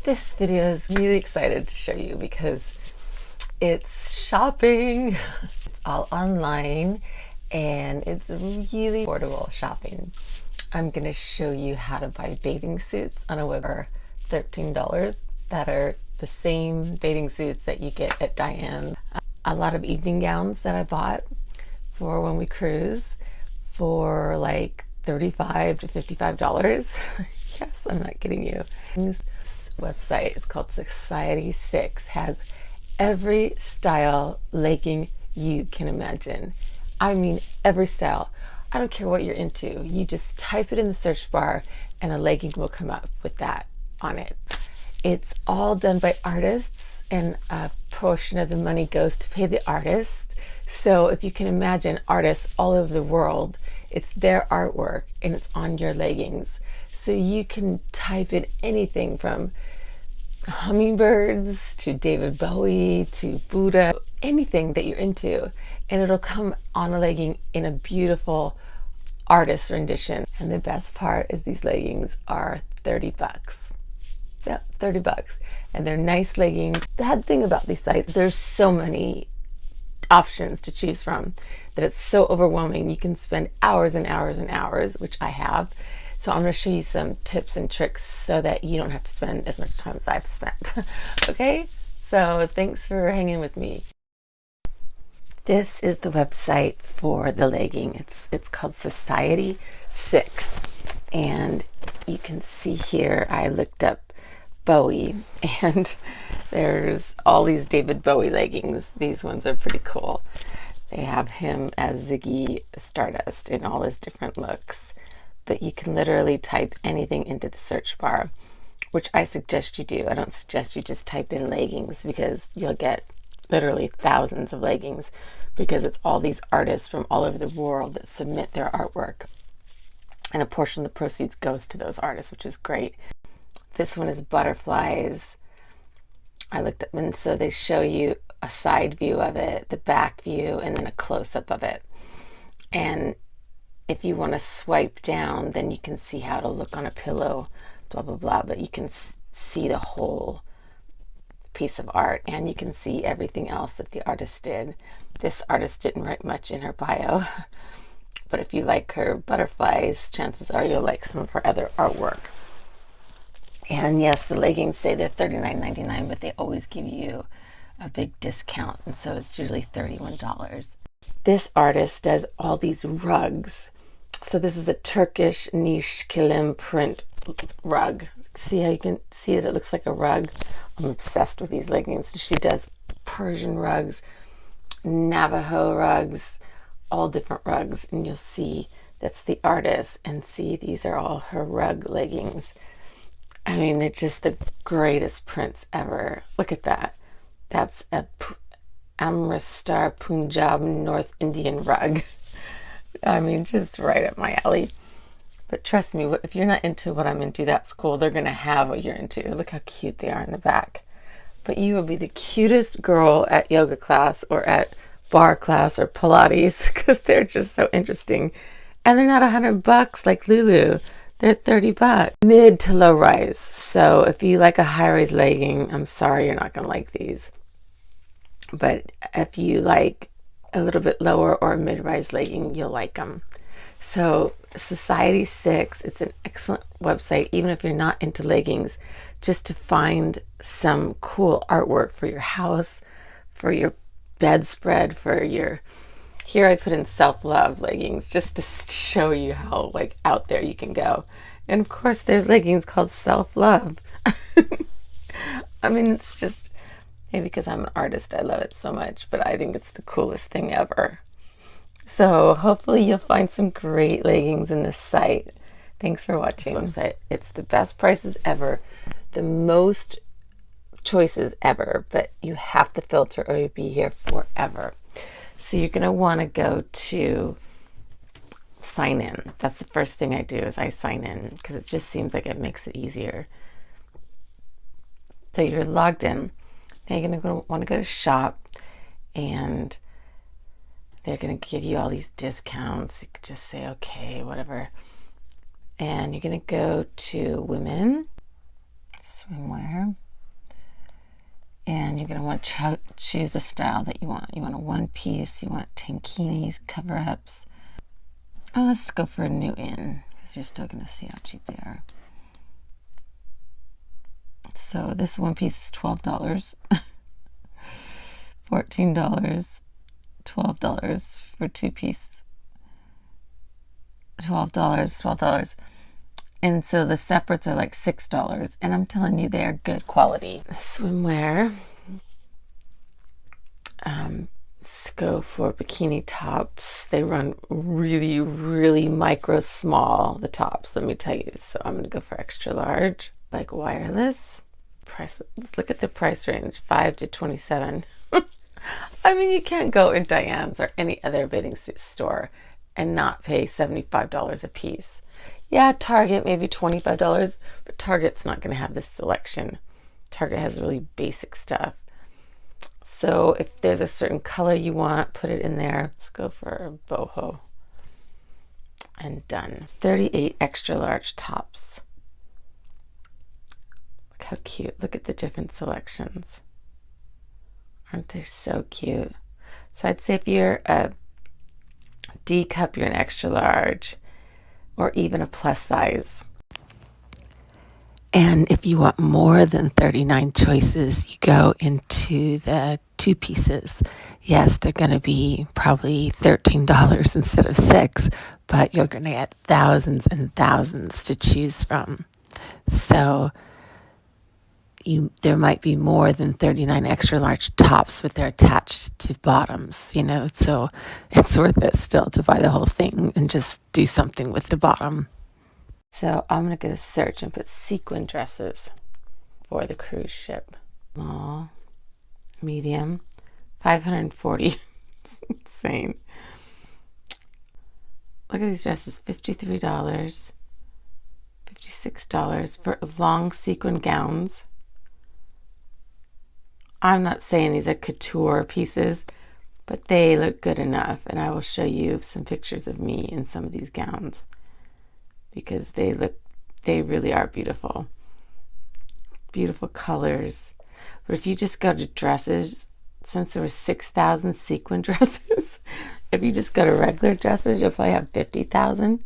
This video is really excited to show you because it's shopping. It's all online and it's really affordable shopping. I'm going to show you how to buy bathing suits on a web for $13 that are the same bathing suits that you get at Diane. A lot of evening gowns that I bought for when we cruise for like $35 to $55. Yes, I'm not kidding you. This website is called Society 6, has every style legging you can imagine. I mean, every style. I don't care what you're into. You just type it in the search bar and a legging will come up with that on it. It's all done by artists and a portion of the money goes to pay the artists. So if you can imagine artists all over the world, it's their artwork and it's on your leggings. So you can type in anything from hummingbirds to David Bowie to Buddha, anything that you're into, and it'll come on a legging in a beautiful artist rendition. And the best part is these leggings are 30 bucks. Yep, 30 bucks. And they're nice leggings. The bad thing about these sites, there's so many options to choose from that it's so overwhelming. You can spend hours and hours and hours, which I have. So I'm going to show you some tips and tricks so that you don't have to spend as much time as I've spent. Okay, so thanks for hanging with me. This is the website for the legging. It's called Society 6, and you can see here I looked up Bowie, and there's all these David Bowie leggings. These ones are pretty cool. They have him as Ziggy Stardust in all his different looks. But you can literally type anything into the search bar, which I suggest you do. I don't suggest you just type in leggings because you'll get literally thousands of leggings because it's all these artists from all over the world that submit their artwork. And a portion of the proceeds goes to those artists, which is great. This one is butterflies. I looked up, and so they show you a side view of it, the back view, and then a close-up of it. And if you want to swipe down, then you can see how to look on a pillow, blah, blah, blah. But you can see the whole piece of art, and you can see everything else that the artist did. This artist didn't write much in her bio, but if you like her butterflies, chances are you'll like some of her other artwork. And yes, the leggings say they're $39.99, but they always give you a big discount, and so it's usually $31. This artist does all these rugs. So this is a Turkish niche kilim print rug. See how you can see that it looks like a rug? I'm obsessed with these leggings. She does Persian rugs, Navajo rugs, all different rugs. And you'll see that's the artist. And see, these are all her rug leggings. I mean, they're just the greatest prints ever. Look at that. That's a Amritsar Punjab North Indian rug. I mean, just right up my alley. But trust me, if you're not into what I'm into, that's cool. They're going to have what you're into. Look how cute they are in the back. But you will be the cutest girl at yoga class or at bar class or Pilates because they're just so interesting. And they're not $100 like Lulu. They're 30 bucks. Mid to low rise. So if you like a high rise legging, I'm sorry you're not going to like these. But if you like a little bit lower or mid-rise legging, you'll like them. So Society 6, it's an excellent website, even if you're not into leggings, just to find some cool artwork for your house, for your bedspread, for your... Here I put in self-love leggings just to show you how like out there you can go. And of course there's leggings called self-love. I mean, it's just... Maybe because I'm an artist, I love it so much, but I think it's the coolest thing ever. So hopefully you'll find some great leggings in this site. Thanks for watching. This website, it's the best prices ever, the most choices ever, but you have to filter or you'll be here forever. So you're going to want to go to sign in. That's the first thing I do is I sign in because it just seems like it makes it easier. So you're logged in. Now you're going to want to go to shop, and they're going to give you all these discounts. You could just say, okay, whatever. And you're going to go to women, swimwear. to want to choose the style that you want. You want a one piece, you want tankinis, cover-ups. Oh, let's go for a new in, because you're still going to see how cheap they are. So this one piece is $12, $14, $12 for two pieces, $12. And so the separates are like $6, and I'm telling you, they're good quality. Swimwear. Let's go for bikini tops. They run really, really micro small, the tops, let me tell you. So I'm going to go for extra large, like wireless. Price. Let's look at the price range, 5 to 27. I mean, you can't go in Diane's or any other bathing suit store and not pay $75 a piece. Yeah, Target maybe $25, but Target's not going to have this selection. Target has really basic stuff. So if there's a certain color you want, put it in there. Let's go for boho. And done. 38 extra large tops. Look how cute. Look at the different selections. Aren't they so cute? So I'd say if you're a D cup, you're an extra large, or even a plus size. And if you want more than 39 choices, you go into the two pieces. Yes, they're going to be probably $13 instead of $6, but you're going to get thousands and thousands to choose from. So there might be more than 39 extra large tops, but they're attached to bottoms, you know, so it's worth it still to buy the whole thing and just do something with the bottom. So I'm going to go to search and put sequin dresses for the cruise ship. Small, medium, 540. Insane. Look at these dresses, $53, $56 for long sequin gowns. I'm not saying these are couture pieces, but they look good enough, and I will show you some pictures of me in some of these gowns because they really are beautiful. Beautiful colors. But if you just go to dresses, since there were 6,000 sequin dresses, if you just go to regular dresses, you'll probably have 50,000.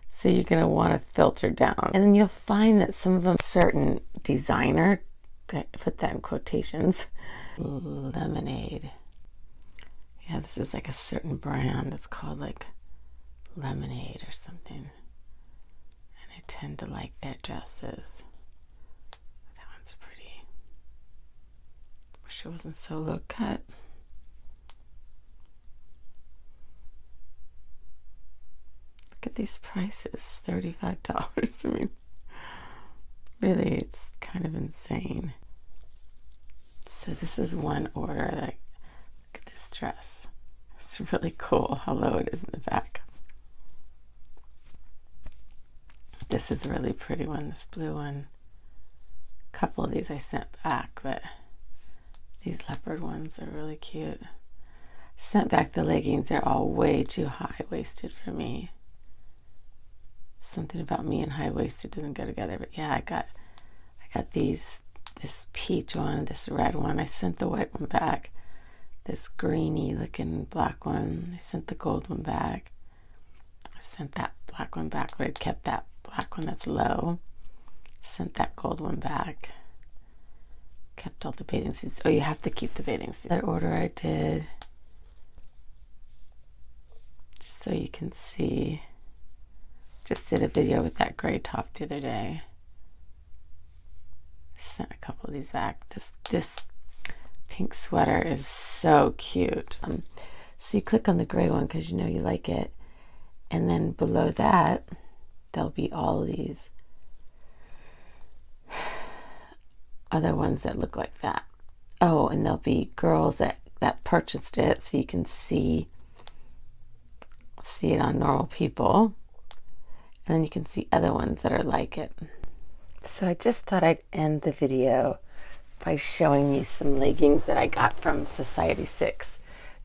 So you're going to want to filter down. And then you'll find that some of them, certain designer, put that in quotations, lemonade. Yeah, this is like a certain brand. It's called like Lemonade or something. And I tend to like their dresses. That one's pretty. Wish it wasn't so low cut. Look at these prices, $35. I mean, really, it's kind of insane. So this is one order. Look at this dress. It's really cool how low it is in the back. This is a really pretty one, this blue one. A couple of these I sent back, but these leopard ones are really cute. Sent back the leggings. They're all way too high-waisted for me. Something about me and high-waisted doesn't go together, but yeah, I got these, this peach one, this red one. I sent the white one back. This greeny looking black one. I sent the gold one back. I sent that black one back, but I kept that black one that's low. Sent that gold one back. Kept all the bathing suits. Oh, you have to keep the bathing suits. That order I did, just so you can see. Just did a video with that gray top the other day. Sent a couple of these back. This pink sweater is so cute. So you click on the gray one because you know you like it, and then below that there'll be all these other ones that look like that. Oh, and there'll be girls that purchased it, so you can see it on normal people. And then you can see other ones that are like it. So I just thought I'd end the video by showing you some leggings that I got from Society 6.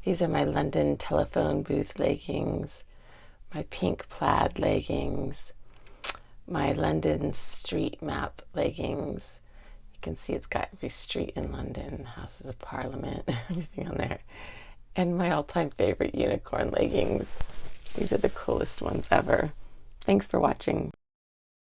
These are my London telephone booth leggings, my pink plaid leggings, my London street map leggings. You can see it's got every street in London, Houses of Parliament, everything on there. And my all-time favorite unicorn leggings. These are the coolest ones ever. Thanks for watching.